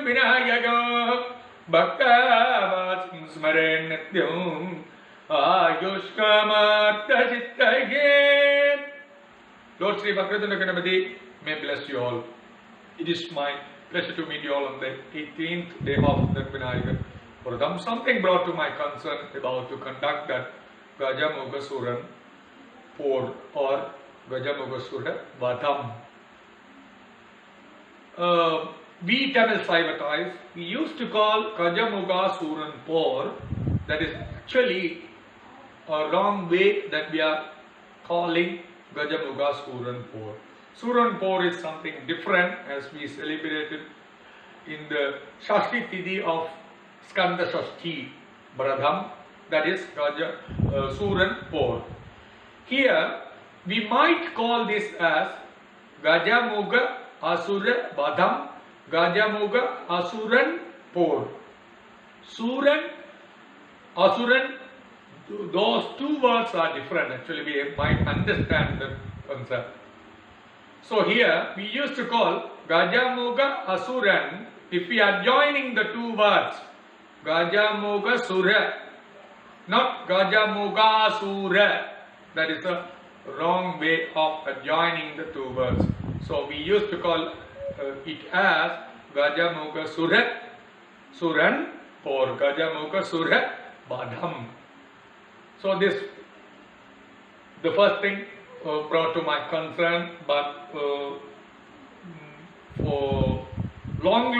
Vinayaka Bhakta Smaren Nityam Ayushkamartha Chittage. Lord Sri Bhakratana Ganapati may bless you all. It is my pleasure to meet you all on the 18th day of the Vinayaka Vradam. Something brought to my concern about to conduct that Gajamukha Pour or Gajamukha Vadam. We Tamil Saivatites, we used to call Gajamukha Suran Por. That is actually a wrong way that we are calling Gajamukha Suran Por. Suran Por is something different as we celebrated in the Shashti Tithi of Skanda Shashti Bradham, that is Suran Por. Here we might call this as Gajamukha Asura Badham, Gajamukha Asuran Por. Suran, Asuran, those two words are different. Actually, we might understand the concept. So here we used to call Gajamukha Asuran. If we are joining the two words, Gajamukha Sura, not Gajamukha Sura. That is a wrong way of adjoining the two words. So we used to call it as Gajamukha Sura, Suran, or Gajamukha Sura Badham. So this, the first thing brought to my concern, but for long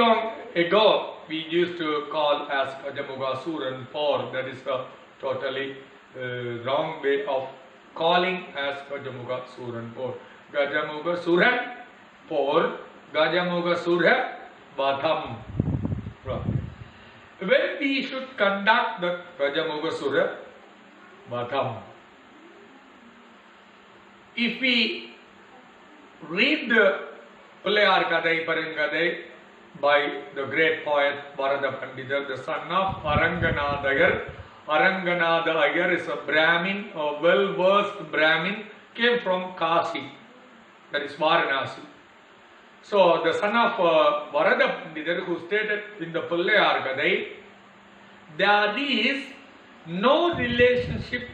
ago we used to call as Gajamukha Suran Por. That is a totally wrong way of calling as Gajamukha Suran Por. Gajamukha Suran Por, Gajamukha Sura Vadham. When we should conduct the Gajamukha Sura Vadham, if we read the Pullayar Kadai Paringadai by the great poet Varada Pandita, the son of Aranganada Iyer. Aranganada Iyer is a Brahmin, a well-versed Brahmin, came from Kasi, that is Varanasi. So the son of Varada Pandita, who stated in the Pullayar Kadai, there is no relationship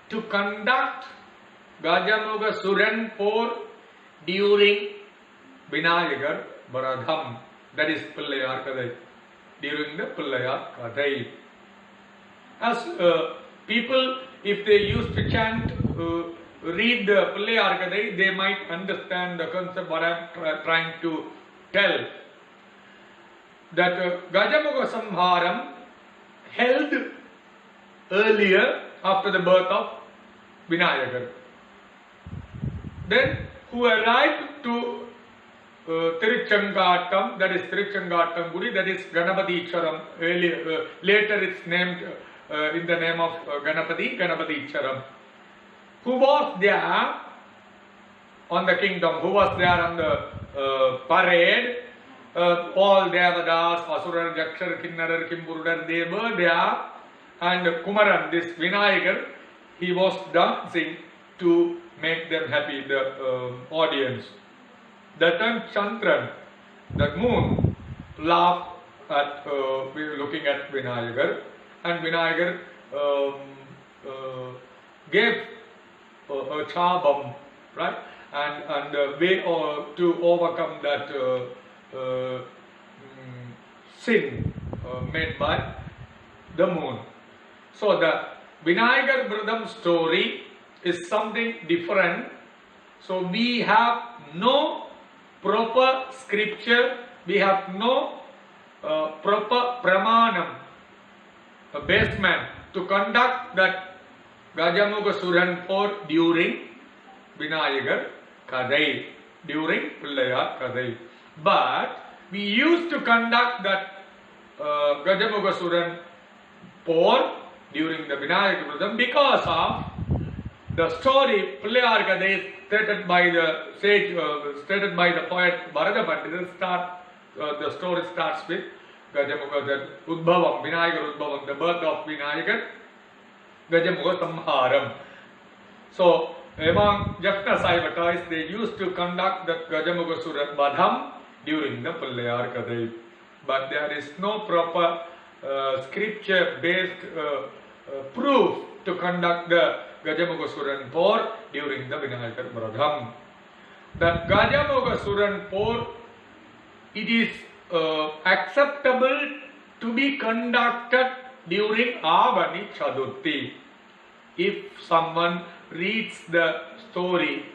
to conduct Gajamukha Suran Por during Vinayaka Vradham, that is Pullayar Kadai, during the Pullayar Kadai. As people, if they used to chant, read the Pullayar Kadai, they might understand the concept what I am trying to tell. That Gajamukha Samharam held earlier after the birth of Vinayaka. Then who arrived to Tiruchangatam, that is Tiruchangatam Gudi, that is Ganapati Charam. Later it's named in the name of Ganapati Charam. Who was there on the kingdom, who was there on the parade? All Devadas, Asurar, Jakshar, Kinnarar, Kimpurudar, they were there, and Kumaran, this Vinayakar, he was dancing to make them happy, the audience. That time Chandran, the moon, laughed at looking at Vinayakar, and Vinayakar gave a chabam, right? And the way to overcome that sin made by the moon. So the Vinayaka Vradam story is something different. So we have no proper scripture, we have no proper pramanam, a basement to conduct that Gajamukha Suran Por during Vinayaka Kadai, during Pullayar Kadai. But we used to conduct that Gajamukha Suran Por during the Vinayaka Vradam because of the story Pullayar Kadai stated by the sage, stated by the poet Varada Pandita. The story starts with Gajamukha Udbhavam, Vinayaka Udbhavam, the birth of Vinayaka, Gajamukha Samharam. So among Jaffna Saivatites, they used to conduct the Gajamukha Sura Badham during the Pillayar Kadai. But there is no proper scripture based proof to conduct the Gajamukha Por during the Vinayakar Vradham. That Gajamukha Por, it is acceptable to be conducted during Avani Chaturthi. If someone reads the story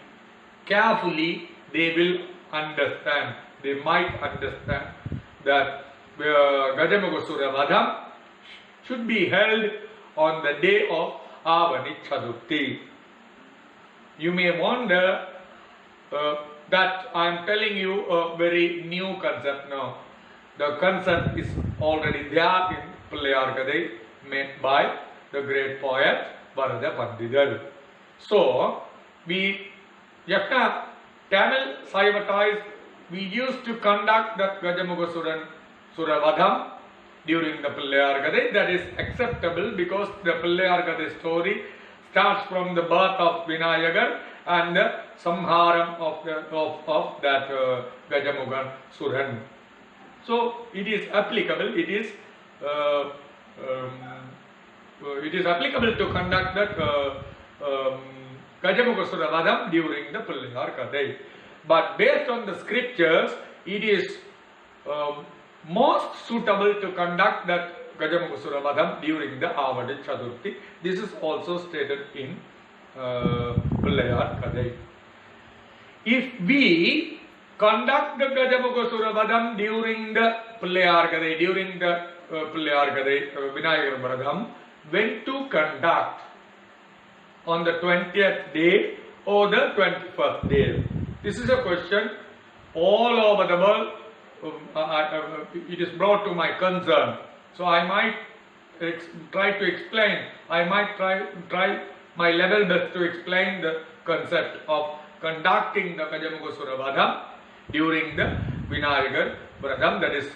carefully, they will understand, they might understand that Gajamukha Vadham should be held on the day of Avani Chaturthi. You may wonder that I am telling you a very new concept now. The concept is already there in Pillayar Kadai, made by the great poet Varada Pandidal. So, Tamil Saivatais, we used to conduct the Gajamukha Suravadham during the Pillayar Kadai. That is acceptable because the Pillayar Kadai story starts from the birth of Vinayakar and the Samharam of that Gajamukha Suran. So it is applicable. It is applicable to conduct that Gajamukha Suravadham during the Pillayar Kadai. But based on the scriptures, it is most suitable to conduct that Gajamukha Suravadham during the Avani Chaturthi. This is also stated in Pillayar Kadai. If we conduct the Gajamukha Suravadham during the Pillayar Kadai, Vinayakar Vradham, when to conduct? On the 20th day or the 21st day? This is a question all over the world. It is brought to my concern. So I might try to explain. I might try my level best to explain the concept of conducting the Gajamukha Suravadham during the Vinayakar Vradham, that is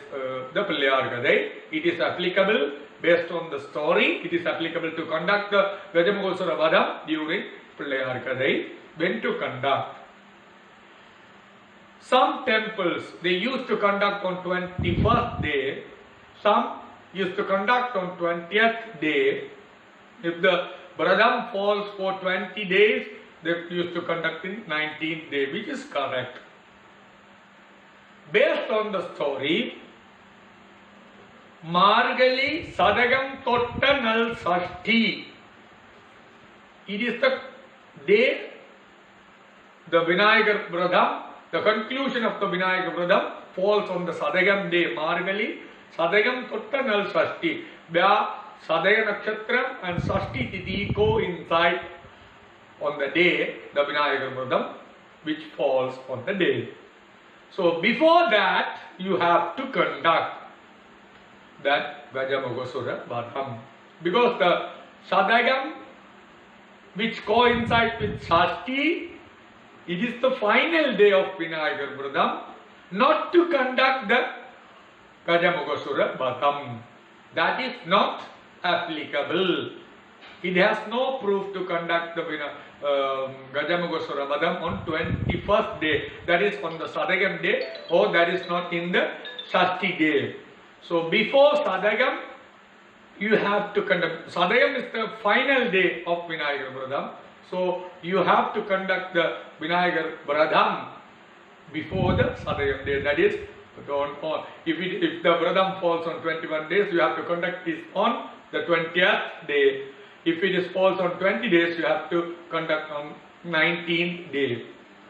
the Pillayar Kadai. It is applicable based on the story. It is applicable to conduct the Gajamukha Suravadham during Pillayar Kadai. When to conduct? Some temples, they used to conduct on 21st day. Some used to conduct on 20th day. If the Vradham falls for 20 days, they used to conduct in 19th day, which is correct. Based on the story, Margali Sadagam Tottanal Sashti. It is the day the Vinayakar Vradham, the conclusion of the Vinayakar Vradham falls on the Sadagam day, Margali Sadagam Tottanal Sashti, where Sadaya Nakshatram and Sashti Tithi coincide on the day, the Vinayakar Vradham, which falls on the day. So before that, you have to conduct that Gajamukha Suravadham. Because the Sadagam, which coincides with Shashti, it is the final day of Vinayakar Vradham, not to conduct the Gajamukha Suravadham. That is not applicable. It has no proof to conduct the Gajamukha Suravadham on 21st day. That is on the Sadagam day, or that is not in the Shashti day. So before Sadagam, you have to conduct. Sadagam is the final day of Vinayakar Vradham. So you have to conduct the Vinayakar Vradham before the Sadagam day. That is, if the Vradham falls on 21 days, you have to conduct this on the 20th day. If it falls on 20 days, you have to conduct on 19th day.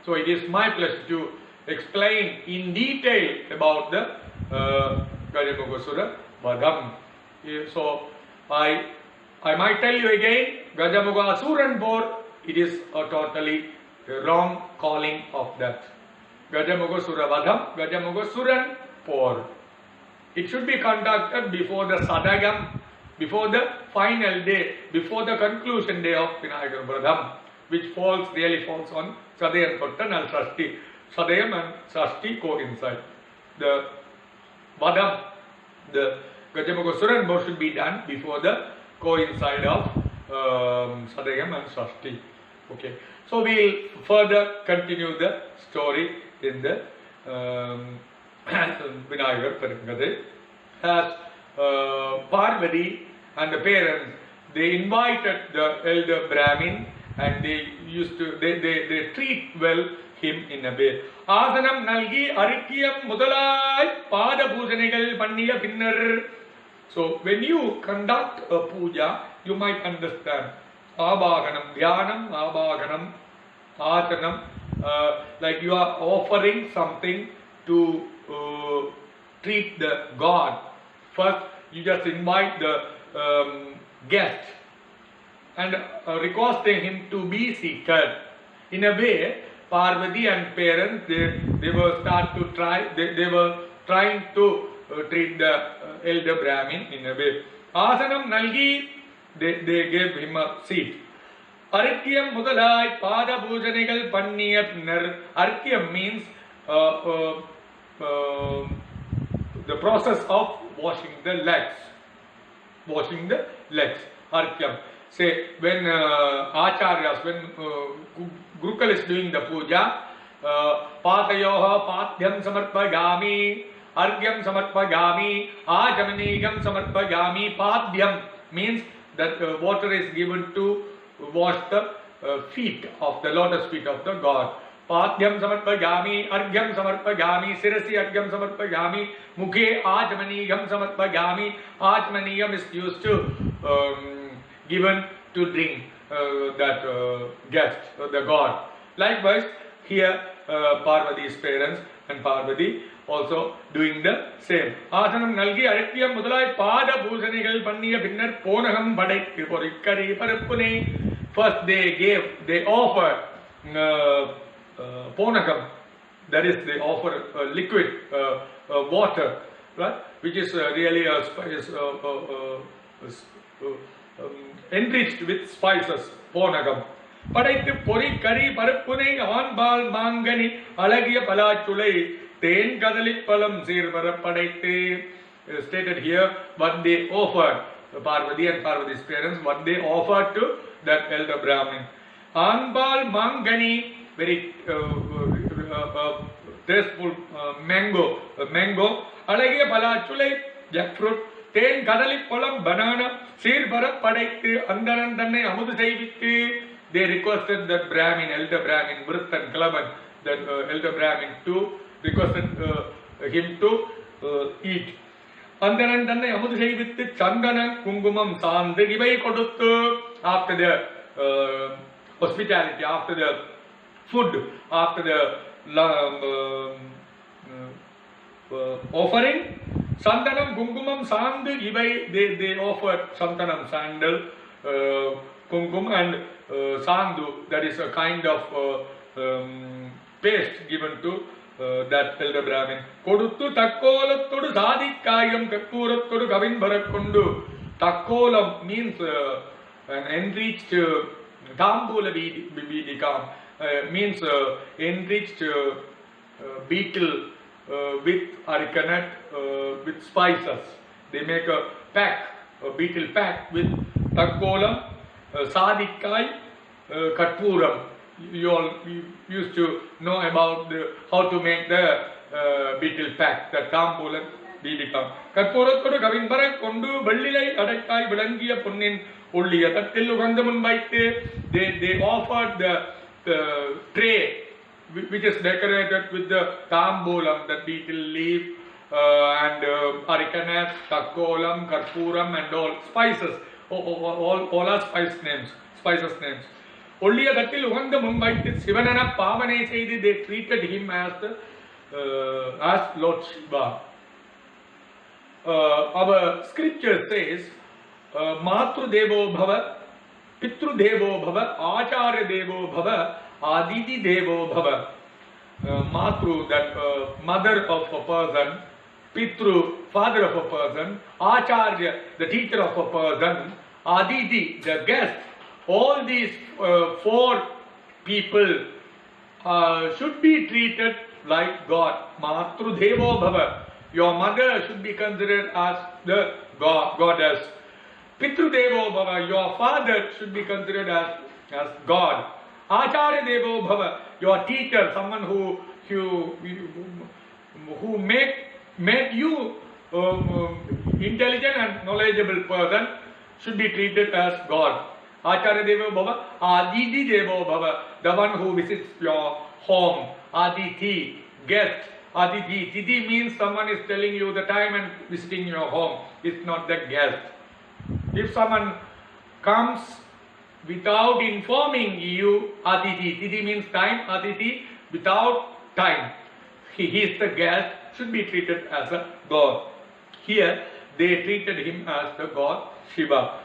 So it is my pleasure to explain in detail about the Gajamukha Suravadham. So I might tell you again, Gajamukha Asuran Por, it is a totally wrong calling of that. Gajamukha Suravadham, Gajamukha Suran Por. It should be conducted before the Sadagam, before the final day, before the conclusion day of Vinayakar Vradham, which really falls on Sadayam Tottan and Shashti. Sadayam and Shashti coincide. The Vadam, the Gajamukha Suran Por should be done before the coincide of Sadayam and Shashti. Okay. So we will further continue the story in the Vinayagar Perangade, as Parvati and the parents, they invited the elder Brahmin and they treat well him in a way. Asanam Nalgi Arikyam Mudalai Pada Pujanigal Panniya Pinnar. So when you conduct a puja, you might understand Abhaganam, Dhyanam, Abhaganam, Achanam, like you are offering something to treat the god. First, you just invite the guest and requesting him to be seated. In a way, Parvati and parents, they were trying to treat the elder Brahmin in a way. Asanam Nalgi, they gave him a seat. Arkyam Mudalai Pada Pujanigal Panniya Pinnar. Arkyam means the process of washing the legs. Washing the legs. Arkyam. Say when Acharyas, when Gurukul is doing the puja, Patayoha Pathyam Samarpagami, Argyam Samarpagami, Ajamanigam Samarpagami. Padhyam means that water is given to wash the feet of the lotus feet of the god. Padhyam Samarpagami, Argyam Samarpagami, Sirasi Argyam Samarpagami, Mukhe Ajamanigam Samarpagami. Ajamanigam is used to given to drink that guest, the god. Likewise, here Parvati's parents and Parvati also doing the same. Asanam Nalgi Arikyam Mudalai Pada Pujanigal Panniya Pinnar Ponagam Padaittu Porikkari Parappune. First they offer Ponagam, that is, they offer liquid water, right, which is really a spice, enriched with spices, Ponagam. Padaittu Porikkari Parappune Aanbal Mangani Alagiya Palachulai Ten Kadali Palam Sirvara Padaittu. Stated here what they offered, Parvati and Parvati's parents, what they offered to that elder Brahmin. Aanbal Mangani, very tasteful mango. Alagiya Palachulai, jackfruit. Ten Kadali Palam banana, Sirvara Padaittu, Andaran Tanne Amudu Seivittu. They requested that Brahmin, elder Brahmin, Vrit and Kalaban, that elder Brahmin too, requested him to eat. Andaran Tanne Amudu Seivittu, Chandana, Kungumam, Sandhu, Ivai Koduttu. After the hospitality, after the food, after the offering, Sandanam, Kungumam, Sandhu, Ivai, they offered Sandanam, sandal, Kungum and Sandhu, that is a kind of paste given to that elder Brahmin. Koduttu Takkolattodu Sadikayam Kakkurattodu Kavin Barakkundu. Takkolam means an enriched Tambula Vidikam, means enriched beetle with arikanut, with spices. They make a pack, a beetle pack with Takkolam, Sadikai, Katpuram. You all used to know about how to make the beetle pack, the Tambulan Vidikam. Katpurattodu Kavinbarak Kondu, Ballilai Adakai, Vilangiya Punnin, Ulliya, Tattilu Gandamun Baite. They offered the tray which is decorated with the Tambulam, the beetle leaf, and arikanut, Takkolam, Karpuram, and all spices. All are spices names. Olliya Gattil Uganda Mumbai, Sivanana Pavane Seidi, they treated him as Lord Shiva. Our scripture says, Matru Devo Bhava, Pitru Devo Bhava, Acharya Devo Bhava, Aditi Devo Bhava. Matru, that mother of a person, Pitru, father of a person, Acharya, the teacher of a person, Aditi, the guest. All these four people should be treated like God. Matru Devo Bhava. Your mother should be considered as the goddess. Pitru Devo Bhava. Your father should be considered as God. Acharya Devo Bhava. Your teacher, someone who who made you intelligent and knowledgeable person should be treated as God. Acharya Devo Bhava, Aditi Devo Bhava, the one who visits your home. Aditi, guest. Aditi. Titi means someone is telling you the time and visiting your home. It's not the guest. If someone comes without informing you, Aditi. Titi means time. Aditi, without time. He is the guest, should be treated as a God. Here, they treated him as the God Shiva.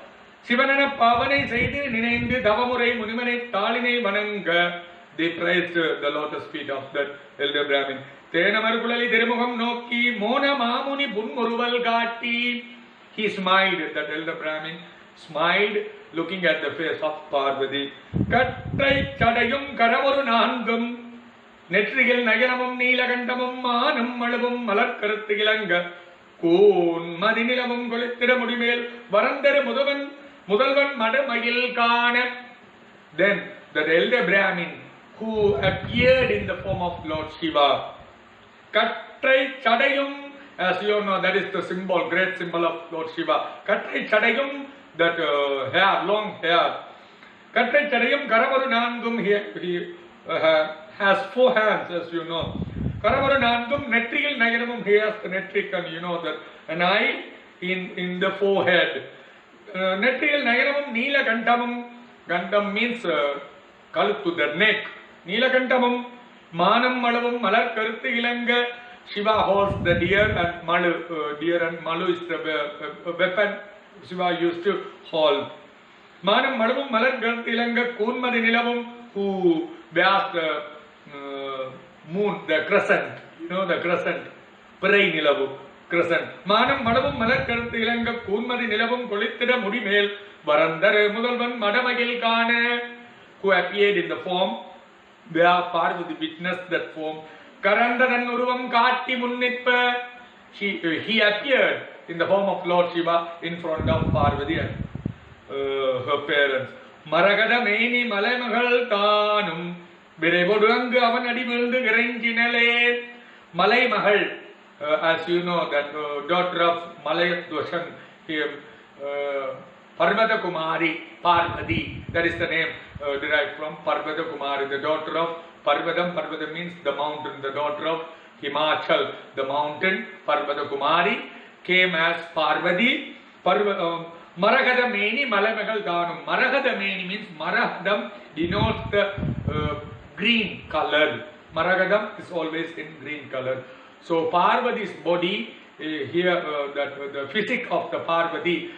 Shivanana Pavane Saidi Ninendu Davamurai Munimane Taline Vananga. They praised the lotus feet of that elder Brahmin. Tena Marukulali Dermuham Noki Mona Mamuni Bunmuruval Gati. He smiled, that elder Brahmin smiled, looking at the face of Parvati. Kattai Chadayum Karamuru Nangum. Netrigil Nayanamum Neelakantamum Manam Malabum Malakaratigilanga. Koon Madinilamum Golitira Mudimel Varandere Mudalvan Madamayil Kana. Then the elder Brahmin who appeared in the form of Lord Shiva. Kattai Chadayum, as you know, that is the symbol, great symbol of Lord Shiva. Kattai Chadayum, that hair, long hair. Kattai Chadayum Karamaru Nangum, he has 4 hands, as you know. Karamaru Nangum, Netrigil Nayanamum, he has the netric, and you know that an eye in the forehead. Netrigil Nayanamum Neela Kantamum, Kantam means kalu to the neck. Neela Kantamum, Manam Malavum, Malar Karthilanga, Shiva holds the deer and Malu is the weapon Shiva used to hold. Manam Malavum, Malar Karthilanga, Kunmadi Nilavum, who bears the moon, the crescent, you know the crescent, Pirai Nilavu, crescent. Manam Madavum Malar Karthilanga, Kunmadi Nilavum, Kolitida Mudimel, Varandare Mudalvan Madamayil Kana, who appeared in the form, where Parvati witnessed that form. Karandaran Uruvam Kati Munnippa, he appeared in the form of Lord Shiva in front of Parvati and her parents. Maragada Meni Malamagal Tanum, Berevodanga Avanadi Vildu Garanginale, Malay Mahal, as you know, that daughter of Malay Doshan, Parvata Kumari, Parvati, that is the name derived from Parvata Kumari, the daughter of Parvadam. Parvata means the mountain, the daughter of Himachal, the mountain. Parvata Kumari came as Parvati. Maragada Meni Malamagal Danum. Maragada Meni means Maragdam denotes the green color. Maragadam is always in green color. So Parvati's body, here the physique of the Parvati,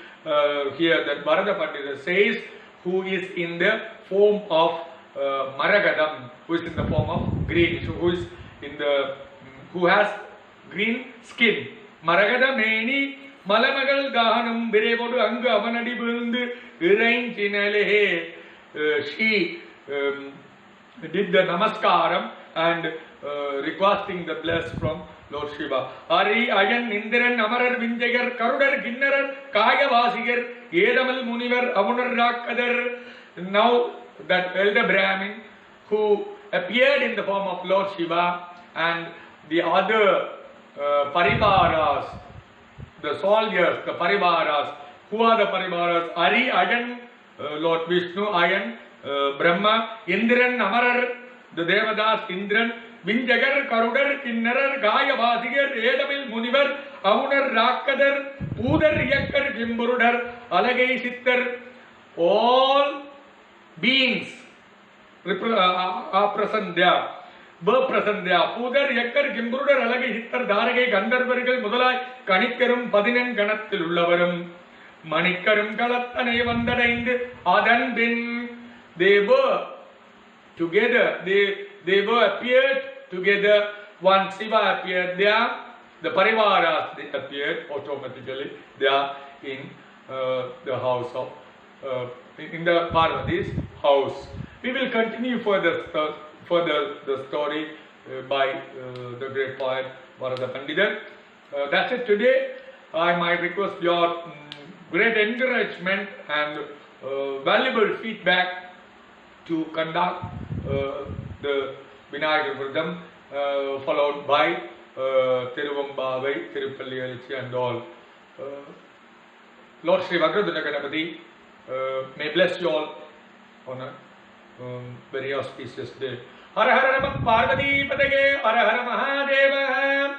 here that Bharata Pandita says, who is in the form of Maragadam, who is in the form of green, so who has green skin. Maragada Meni Malamagal Dahanam Birevodu Anga Avanadi Bundu Iraintinale. She did the Namaskaram and requesting the bless from Lord Shiva. Ari Ayan Indiran Amarar Vinjagar Karudar Ginnarar Kaya Vasigar Edamal Munivar Avunar Rakadar. Now that elder Brahmin who appeared in the form of Lord Shiva and the other Parivaras, the soldiers, the Parivaras. Who are the Parivaras? Ari Ayan, Lord Vishnu, Ayan, Brahma, Indran Amarar, the Devadas, Indran, Vinjagar, Karudar, Kinnarar, Gaya Vasigar, Edamil Munivar, Avunar Rakadar, Pudar Yakar, Jimburudar, Alagai Sittar, all beings are present there. Were present there. Pudar Yakar, Jimburudar, Alagai Sittar, Daragay, Gandarvargal, Mudalai, Kanikarum, Padinan Kanatil Ullavaram, Manikarum Kalatane Vandaraindu, Adan bin, they were together, they were appeared together. Once Shiva appeared there, the Parivaras they appeared automatically there in the house of in the Parvati's house. We will continue further the story by the great poet Bharata Pandita. That's it today. I might request your great encouragement and valuable feedback to conduct the Vinayaka Vridam followed by Tiruvambavai, Tirupalli Elichi and all. Lord Sri Vagradhana Ganapati may bless you all on a very auspicious day. Hara Hara Namah Parvati Padage, Hara Hara Mahadeva.